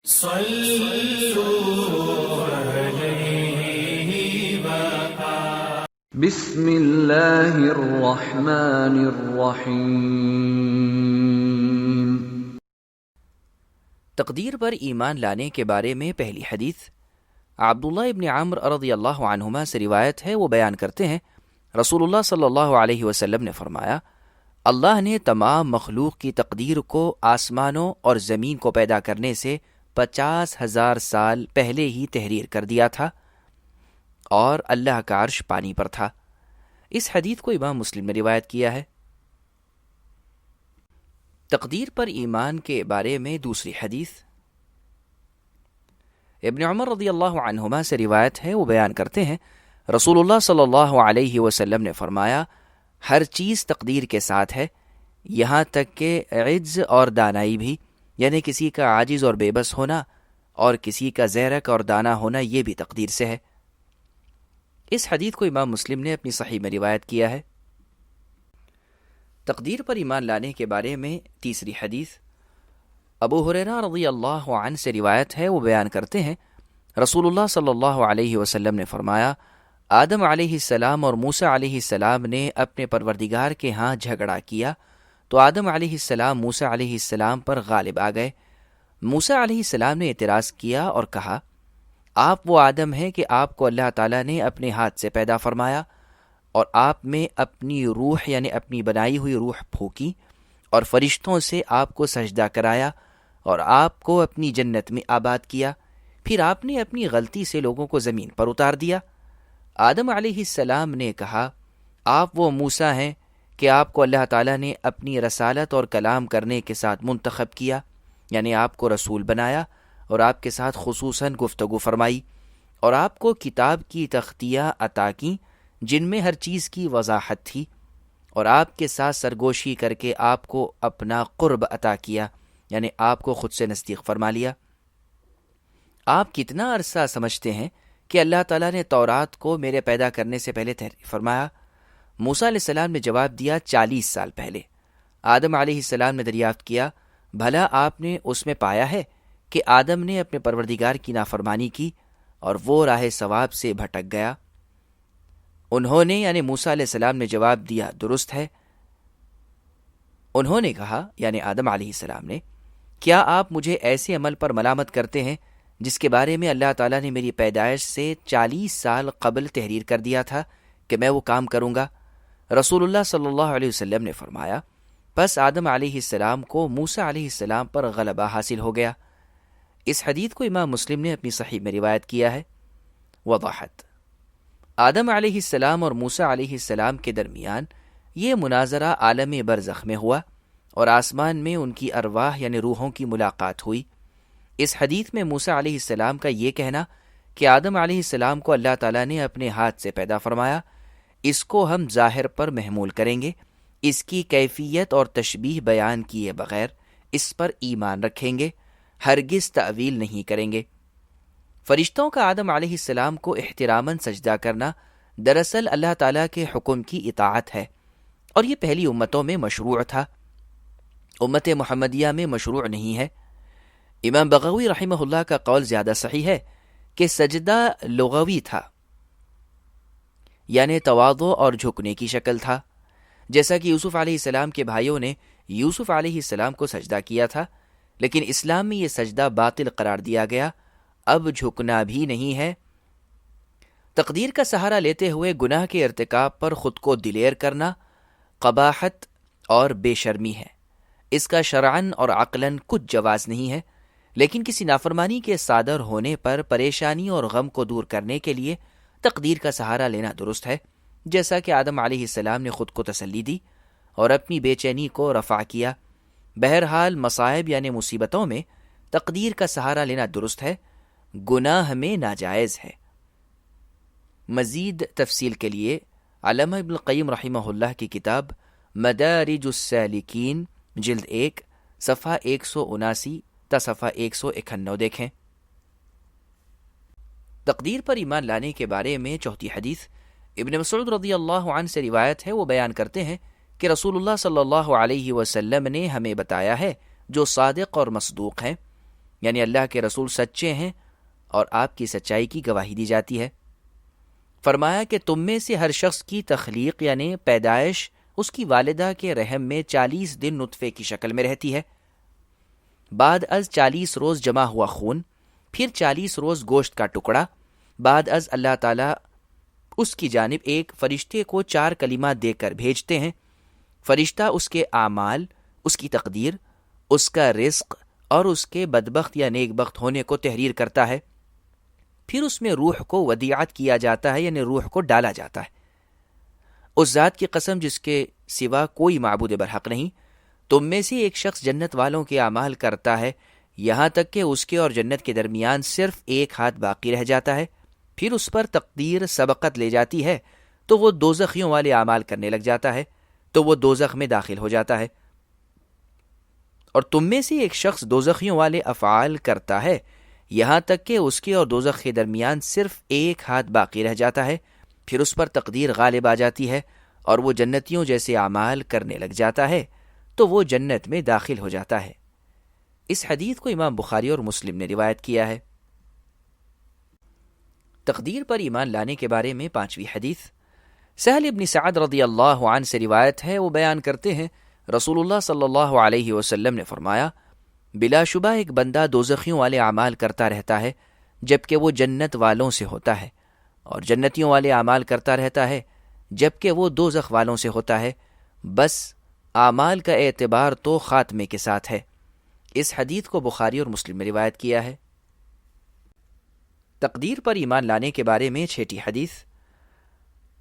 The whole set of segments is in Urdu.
بسم اللہ الرحمن الرحیم۔ تقدیر پر ایمان لانے کے بارے میں پہلی حدیث عبداللہ ابن عمرو رضی اللہ عنہما سے روایت ہے۔ وہ بیان کرتے ہیں رسول اللہ صلی اللہ علیہ وسلم نے فرمایا، اللہ نے تمام مخلوق کی تقدیر کو آسمانوں اور زمین کو پیدا کرنے سے 50,000 سال پہلے ہی تحریر کر دیا تھا، اور اللہ کا عرش پانی پر تھا۔ اس حدیث کو امام مسلم نے روایت کیا ہے۔ تقدیر پر ایمان کے بارے میں دوسری حدیث ابن عمر رضی اللہ عنہما سے روایت ہے۔ وہ بیان کرتے ہیں رسول اللہ صلی اللہ علیہ وسلم نے فرمایا، ہر چیز تقدیر کے ساتھ ہے، یہاں تک کہ عجز اور دانائی بھی، یعنی کسی کا عاجز اور بے بس ہونا اور کسی کا زیرک اور دانا ہونا، یہ بھی تقدیر سے ہے۔ اس حدیث کو امام مسلم نے اپنی صحیح میں روایت کیا ہے۔ تقدیر پر ایمان لانے کے بارے میں تیسری حدیث ابو ہریرہ رضی اللہ عنہ سے روایت ہے۔ وہ بیان کرتے ہیں رسول اللہ صلی اللہ علیہ وسلم نے فرمایا، آدم علیہ السلام اور موسیٰ علیہ السلام نے اپنے پروردگار کے ہاں جھگڑا کیا تو آدم علیہ السلام موسیٰ علیہ السلام پر غالب آ گئے۔ موسیٰ علیہ السلام نے اعتراض کیا اور کہا، آپ وہ آدم ہیں کہ آپ کو اللہ تعالیٰ نے اپنے ہاتھ سے پیدا فرمایا اور آپ میں اپنی روح یعنی اپنی بنائی ہوئی روح پھونکی اور فرشتوں سے آپ کو سجدہ کرایا اور آپ کو اپنی جنت میں آباد کیا، پھر آپ نے اپنی غلطی سے لوگوں کو زمین پر اتار دیا۔ آدم علیہ السلام نے کہا، آپ وہ موسیٰ ہیں کہ آپ کو اللہ تعالیٰ نے اپنی رسالت اور کلام کرنے کے ساتھ منتخب کیا، یعنی آپ کو رسول بنایا اور آپ کے ساتھ خصوصاً گفتگو فرمائی اور آپ کو کتاب کی تختیاں عطا کیں جن میں ہر چیز کی وضاحت تھی، اور آپ کے ساتھ سرگوشی کر کے آپ کو اپنا قرب عطا کیا، یعنی آپ کو خود سے نزدیک فرما لیا۔ آپ کتنا عرصہ سمجھتے ہیں کہ اللہ تعالیٰ نے تورات کو میرے پیدا کرنے سے پہلے تحریر فرمایا؟ موسیٰ علیہ السلام نے جواب دیا، 40 سال پہلے۔ آدم علیہ السلام نے دریافت کیا، بھلا آپ نے اس میں پایا ہے کہ آدم نے اپنے پروردگار کی نافرمانی کی اور وہ راہ ثواب سے بھٹک گیا؟ انہوں نے یعنی موسیٰ علیہ السلام نے جواب دیا، درست ہے۔ انہوں نے کہا یعنی آدم علیہ السلام نے، کیا آپ مجھے ایسے عمل پر ملامت کرتے ہیں جس کے بارے میں اللہ تعالیٰ نے میری پیدائش سے 40 سال قبل تحریر کر دیا تھا کہ میں وہ کام کروں گا؟ رسول اللہ صلی اللہ علیہ وسلم نے فرمایا، پس آدم علیہ السلام کو موسیٰ علیہ السلام پر غلبہ حاصل ہو گیا۔ اس حدیث کو امام مسلم نے اپنی صحیح میں روایت کیا ہے۔ وضاحت: آدم علیہ السلام اور موسیٰ علیہ السلام کے درمیان یہ مناظرہ عالم برزخ میں ہوا اور آسمان میں ان کی ارواح یعنی روحوں کی ملاقات ہوئی۔ اس حدیث میں موسیٰ علیہ السلام کا یہ کہنا کہ آدم علیہ السلام کو اللہ تعالیٰ نے اپنے ہاتھ سے پیدا فرمایا، اس کو ہم ظاہر پر محمول کریں گے، اس کی کیفیت اور تشبیہ بیان کیے بغیر اس پر ایمان رکھیں گے، ہرگز تعویل نہیں کریں گے۔ فرشتوں کا آدم علیہ السلام کو احتراماً سجدہ کرنا دراصل اللہ تعالیٰ کے حکم کی اطاعت ہے، اور یہ پہلی امتوں میں مشروع تھا، امت محمدیہ میں مشروع نہیں ہے۔ امام بغوی رحمہ اللہ کا قول زیادہ صحیح ہے کہ سجدہ لغوی تھا، یعنی تواضع اور جھکنے کی شکل تھا، جیسا کہ یوسف علیہ السلام کے بھائیوں نے یوسف علیہ السلام کو سجدہ کیا تھا، لیکن اسلام میں یہ سجدہ باطل قرار دیا گیا، اب جھکنا بھی نہیں ہے۔ تقدیر کا سہارا لیتے ہوئے گناہ کے ارتکاب پر خود کو دلیر کرنا قباحت اور بے شرمی ہے، اس کا شرعاً اور عقلاً کچھ جواز نہیں ہے، لیکن کسی نافرمانی کے صادر ہونے پر پریشانی اور غم کو دور کرنے کے لیے تقدیر کا سہارا لینا درست ہے، جیسا کہ آدم علیہ السلام نے خود کو تسلی دی اور اپنی بے چینی کو رفع کیا۔ بہرحال مصائب یعنی مصیبتوں میں تقدیر کا سہارا لینا درست ہے، گناہ میں ناجائز ہے۔ مزید تفصیل کے لیے علامہ ابن القیم رحمہ اللہ کی کتاب مدارج السالکین جلد 1 صفحہ 179 تا صفحہ 191 دیکھیں۔ تقدیر پر ایمان لانے کے بارے میں چوتھی حدیث ابن مسعود رضی اللہ عنہ سے روایت ہے۔ وہ بیان کرتے ہیں کہ رسول اللہ صلی اللہ علیہ وسلم نے ہمیں بتایا ہے جو صادق اور مصدوق ہیں، یعنی اللہ کے رسول سچے ہیں اور آپ کی سچائی کی گواہی دی جاتی ہے۔ فرمایا کہ تم میں سے ہر شخص کی تخلیق یعنی پیدائش اس کی والدہ کے رحم میں 40 دن نطفے کی شکل میں رہتی ہے، بعد از 40 روز جمع ہوا خون، پھر 40 روز گوشت کا ٹکڑا، بعد از اللہ تعالیٰ اس کی جانب ایک فرشتے کو 4 کلمات دے کر بھیجتے ہیں۔ فرشتہ اس کے اعمال، اس کی تقدیر، اس کا رزق اور اس کے بدبخت یا نیک بخت ہونے کو تحریر کرتا ہے۔ پھر اس میں روح کو ودیعت کیا جاتا ہے، یعنی روح کو ڈالا جاتا ہے۔ اس ذات کی قسم جس کے سوا کوئی معبود برحق نہیں، تم میں سے ایک شخص جنت والوں کے اعمال کرتا ہے یہاں تک کہ اس کے اور جنت کے درمیان صرف 1 ہاتھ باقی رہ جاتا ہے، پھر اس پر تقدیر سبقت لے جاتی ہے تو وہ دوزخیوں والے اعمال کرنے لگ جاتا ہے تو وہ دوزخ میں داخل ہو جاتا ہے۔ اور تم میں سے ایک شخص دوزخیوں والے افعال کرتا ہے یہاں تک کہ اس کے اور دوزخ کے درمیان صرف 1 ہاتھ باقی رہ جاتا ہے، پھر اس پر تقدیر غالب آ جاتی ہے اور وہ جنتیوں جیسے اعمال کرنے لگ جاتا ہے تو وہ جنت میں داخل ہو جاتا ہے۔ اس حدیث کو امام بخاری اور مسلم نے روایت کیا ہے۔ تقدیر پر ایمان لانے کے بارے میں 5ویں حدیث سہل ابن سعد رضی اللہ عنہ سے روایت ہے۔ وہ بیان کرتے ہیں رسول اللہ صلی اللہ علیہ وسلم نے فرمایا، بلا شبہ ایک بندہ دوزخیوں والے اعمال کرتا رہتا ہے جبکہ وہ جنت والوں سے ہوتا ہے، اور جنتیوں والے اعمال کرتا رہتا ہے جبکہ وہ دوزخ والوں سے ہوتا ہے، بس اعمال کا اعتبار تو خاتمے کے ساتھ ہے۔ اس حدیث کو بخاری اور مسلم میں روایت کیا ہے۔ تقدیر پر ایمان لانے کے بارے میں 6ٹی حدیث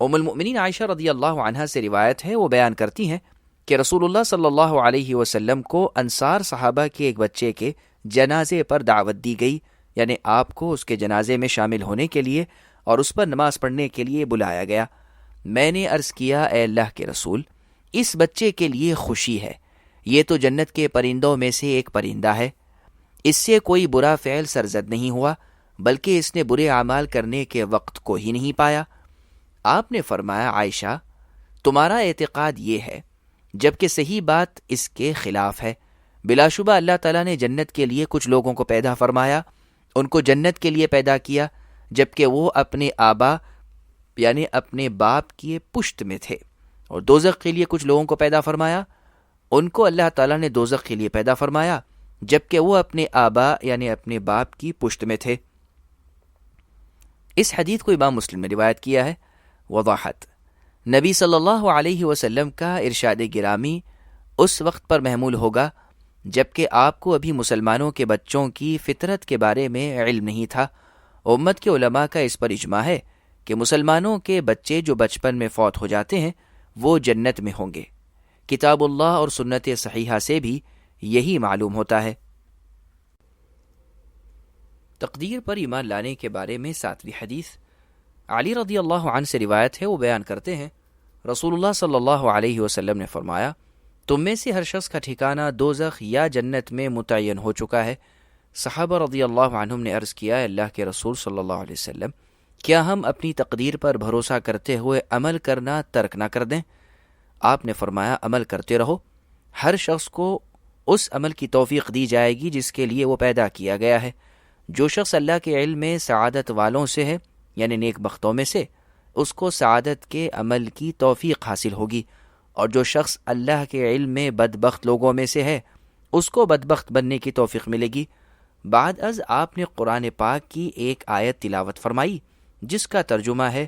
ام المؤمنین عائشہ رضی اللہ عنہا سے روایت ہے۔ وہ بیان کرتی ہیں کہ رسول اللہ صلی اللہ علیہ وسلم کو انصار صحابہ کے ایک بچے کے جنازے پر دعوت دی گئی، یعنی آپ کو اس کے جنازے میں شامل ہونے کے لیے اور اس پر نماز پڑھنے کے لیے بلایا گیا۔ میں نے عرض کیا، اے اللہ کے رسول، اس بچے کے لیے خوشی ہے، یہ تو جنت کے پرندوں میں سے ایک پرندہ ہے، اس سے کوئی برا فعل سرزد نہیں ہوا بلکہ اس نے برے اعمال کرنے کے وقت کو ہی نہیں پایا۔ آپ نے فرمایا، عائشہ تمہارا اعتقاد یہ ہے جبکہ صحیح بات اس کے خلاف ہے۔ بلا شبہ اللہ تعالیٰ نے جنت کے لیے کچھ لوگوں کو پیدا فرمایا، ان کو جنت کے لیے پیدا کیا جبکہ وہ اپنے آبا یعنی اپنے باپ کی پشت میں تھے، اور دوزخ کے لیے کچھ لوگوں کو پیدا فرمایا، ان کو اللہ تعالیٰ نے دوزخ کے لیے پیدا فرمایا جبکہ وہ اپنے آبا یعنی اپنے باپ کی پشت میں تھے۔ اس حدیث کو امام مسلم نے روایت کیا ہے۔ وضاحت: نبی صلی اللہ علیہ وسلم کا ارشاد گرامی اس وقت پر محمول ہوگا جبکہ آپ کو ابھی مسلمانوں کے بچوں کی فطرت کے بارے میں علم نہیں تھا۔ امت کے علماء کا اس پر اجماع ہے کہ مسلمانوں کے بچے جو بچپن میں فوت ہو جاتے ہیں وہ جنت میں ہوں گے۔ کتاب اللہ اور سنت صحیحہ سے بھی یہی معلوم ہوتا ہے۔ تقدیر پر ایمان لانے کے بارے میں 7ویں حدیث علی رضی اللہ عنہ سے روایت ہے۔ وہ بیان کرتے ہیں رسول اللہ صلی اللہ علیہ وسلم نے فرمایا، تم میں سے ہر شخص کا ٹھکانہ دوزخ یا جنت میں متعین ہو چکا ہے۔ صحابہ رضی اللہ عنہم نے عرض کیا، اللہ کے رسول صلی اللہ علیہ وسلم، کیا ہم اپنی تقدیر پر بھروسہ کرتے ہوئے عمل کرنا ترک نہ کر دیں؟ آپ نے فرمایا، عمل کرتے رہو، ہر شخص کو اس عمل کی توفیق دی جائے گی جس کے لیے وہ پیدا کیا گیا ہے۔ جو شخص اللہ کے علم میں سعادت والوں سے ہے یعنی نیک بختوں میں سے، اس کو سعادت کے عمل کی توفیق حاصل ہوگی، اور جو شخص اللہ کے علم میں بدبخت لوگوں میں سے ہے اس کو بدبخت بننے کی توفیق ملے گی۔ بعد از آپ نے قرآن پاک کی ایک آیت تلاوت فرمائی جس کا ترجمہ ہے،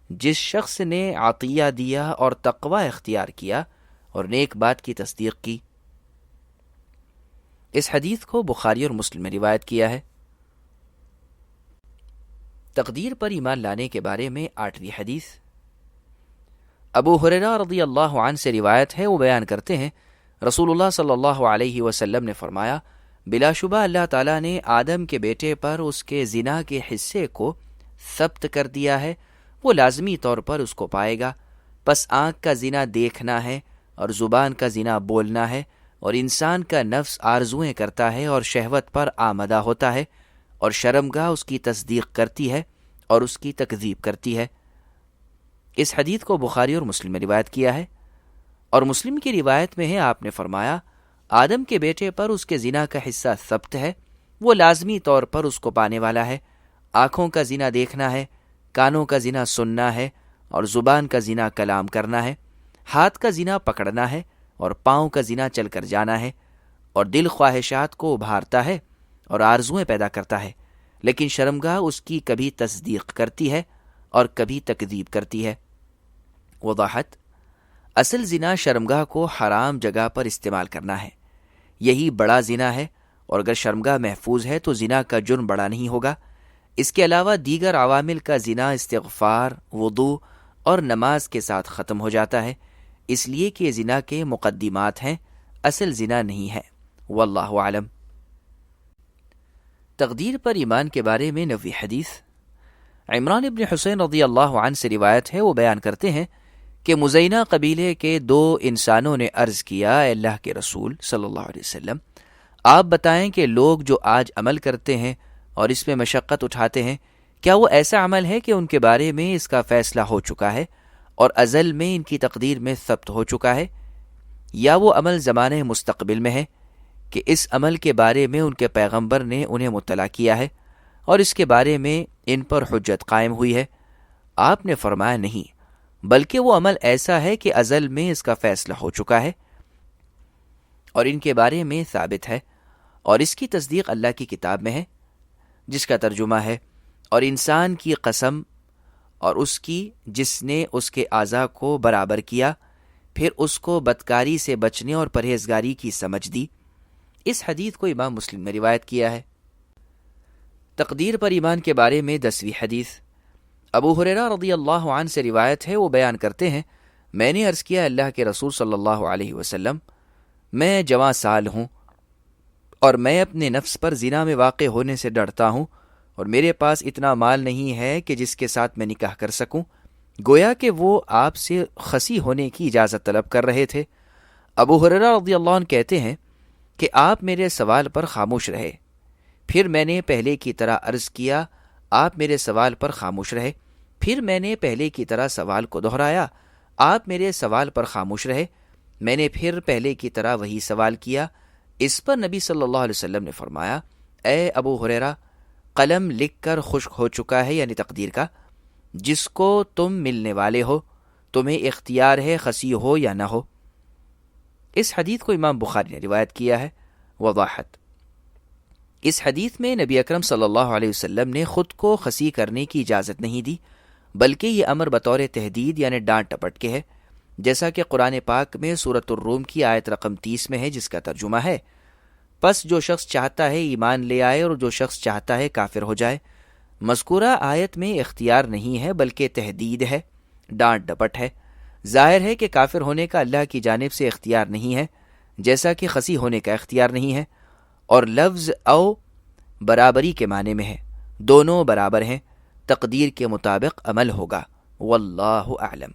جس شخص نے عطیہ دیا اور تقوی اختیار کیا اور نیک بات کی تصدیق کی۔ اس حدیث کو بخاری اور مسلم میں روایت کیا ہے۔ تقدیر پر ایمان لانے کے بارے میں 8ویں حدیث ابو ہریرہ رضی اللہ عنہ سے روایت ہے۔ وہ بیان کرتے ہیں رسول اللہ صلی اللہ علیہ وسلم نے فرمایا، بلا شبہ اللہ تعالیٰ نے آدم کے بیٹے پر اس کے زنا کے حصے کو ثبت کر دیا ہے، وہ لازمی طور پر اس کو پائے گا۔ پس آنکھ کا زنا دیکھنا ہے اور زبان کا زنا بولنا ہے، اور انسان کا نفس آرزویں کرتا ہے اور شہوت پر آمدہ ہوتا ہے، اور شرمگاہ اس کی تصدیق کرتی ہے اور اس کی تکذیب کرتی ہے۔ اس حدیث کو بخاری اور مسلم میں روایت کیا ہے، اور مسلم کی روایت میں ہے آپ نے فرمایا، آدم کے بیٹے پر اس کے زنا کا حصہ ثبت ہے، وہ لازمی طور پر اس کو پانے والا ہے۔ آنکھوں کا زنا دیکھنا ہے، کانوں کا زنا سننا ہے، اور زبان کا زنا کلام کرنا ہے۔ ہاتھ کا زنا پکڑنا ہے، اور پاؤں کا زنا چل کر جانا ہے، اور دل خواہشات کو ابھارتا ہے اور آرزویں پیدا کرتا ہے، لیکن شرمگاہ اس کی کبھی تصدیق کرتی ہے اور کبھی تکذیب کرتی ہے۔ وضاحت: اصل زنا شرمگاہ کو حرام جگہ پر استعمال کرنا ہے، یہی بڑا زنا ہے، اور اگر شرمگاہ محفوظ ہے تو زنا کا جرم بڑا نہیں ہوگا۔ اس کے علاوہ دیگر عوامل کا زنا استغفار، وضو اور نماز کے ساتھ ختم ہو جاتا ہے، اس لیے کہ یہ زنا کے مقدمات ہیں، اصل زنا نہیں ہے۔ واللہ اعلم۔ تقدیر پر ایمان کے بارے میں نوی حدیث۔ عمران ابن حسین رضی اللہ عنہ سے روایت ہے، وہ بیان کرتے ہیں کہ مزینہ قبیلے کے 2 انسانوں نے عرض کیا، اے اللہ کے رسول صلی اللہ علیہ وسلم، آپ بتائیں کہ لوگ جو آج عمل کرتے ہیں اور اس میں مشقت اٹھاتے ہیں، کیا وہ ایسا عمل ہے کہ ان کے بارے میں اس کا فیصلہ ہو چکا ہے اور ازل میں ان کی تقدیر میں ثبت ہو چکا ہے، یا وہ عمل زمانہ مستقبل میں ہے کہ اس عمل کے بارے میں ان کے پیغمبر نے انہیں مطلع کیا ہے اور اس کے بارے میں ان پر حجت قائم ہوئی ہے؟ آپ نے فرمایا نہیں، بلکہ وہ عمل ایسا ہے کہ ازل میں اس کا فیصلہ ہو چکا ہے اور ان کے بارے میں ثابت ہے، اور اس کی تصدیق اللہ کی کتاب میں ہے، جس کا ترجمہ ہے، اور انسان کی قسم اور اس کی جس نے اس کے اعضاء کو برابر کیا، پھر اس کو بدکاری سے بچنے اور پرہیزگاری کی سمجھ دی۔ اس حدیث کو امام مسلم نے روایت کیا ہے۔ تقدیر پر ایمان کے بارے میں 10ویں حدیث۔ ابو ہریرہ رضی اللہ عنہ سے روایت ہے، وہ بیان کرتے ہیں، میں نے عرض کیا، اللہ کے رسول صلی اللہ علیہ وسلم، میں جواں سال ہوں اور میں اپنے نفس پر زنا میں واقع ہونے سے ڈرتا ہوں، اور میرے پاس اتنا مال نہیں ہے کہ جس کے ساتھ میں نکاح کر سکوں۔ گویا کہ وہ آپ سے خسی ہونے کی اجازت طلب کر رہے تھے۔ ابو ہریرہ رضی اللہ عنہ کہتے ہیں کہ آپ میرے سوال پر خاموش رہے، پھر میں نے پہلے کی طرح عرض کیا، آپ میرے سوال پر خاموش رہے، پھر میں نے پہلے کی طرح سوال کو دہرایا، آپ میرے سوال پر خاموش رہے، میں نے پھر پہلے کی طرح وہی سوال کیا۔ اس پر نبی صلی اللہ علیہ وسلم نے فرمایا، اے ابو ہریرہ، قلم لکھ کر خشک ہو چکا ہے، یعنی تقدیر کا، جس کو تم ملنے والے ہو، تمہیں اختیار ہے خسی ہو یا نہ ہو۔ اس حدیث کو امام بخاری نے روایت کیا ہے۔ وضاحت: اس حدیث میں نبی اکرم صلی اللہ علیہ وسلم نے خود کو خسی کرنے کی اجازت نہیں دی، بلکہ یہ امر بطور تحدید یعنی ڈانٹ ٹپٹ کے ہے، جیسا کہ قرآن پاک میں سورۃ الروم کی آیت رقم 30 میں ہے، جس کا ترجمہ ہے، پس جو شخص چاہتا ہے ایمان لے آئے اور جو شخص چاہتا ہے کافر ہو جائے۔ مذکورہ آیت میں اختیار نہیں ہے بلکہ تحدید ہے، ڈانٹ ڈپٹ ہے۔ ظاہر ہے کہ کافر ہونے کا اللہ کی جانب سے اختیار نہیں ہے، جیسا کہ خسی ہونے کا اختیار نہیں ہے، اور لفظ او برابری کے معنی میں ہے، دونوں برابر ہیں، تقدیر کے مطابق عمل ہوگا۔ واللہ اعلم۔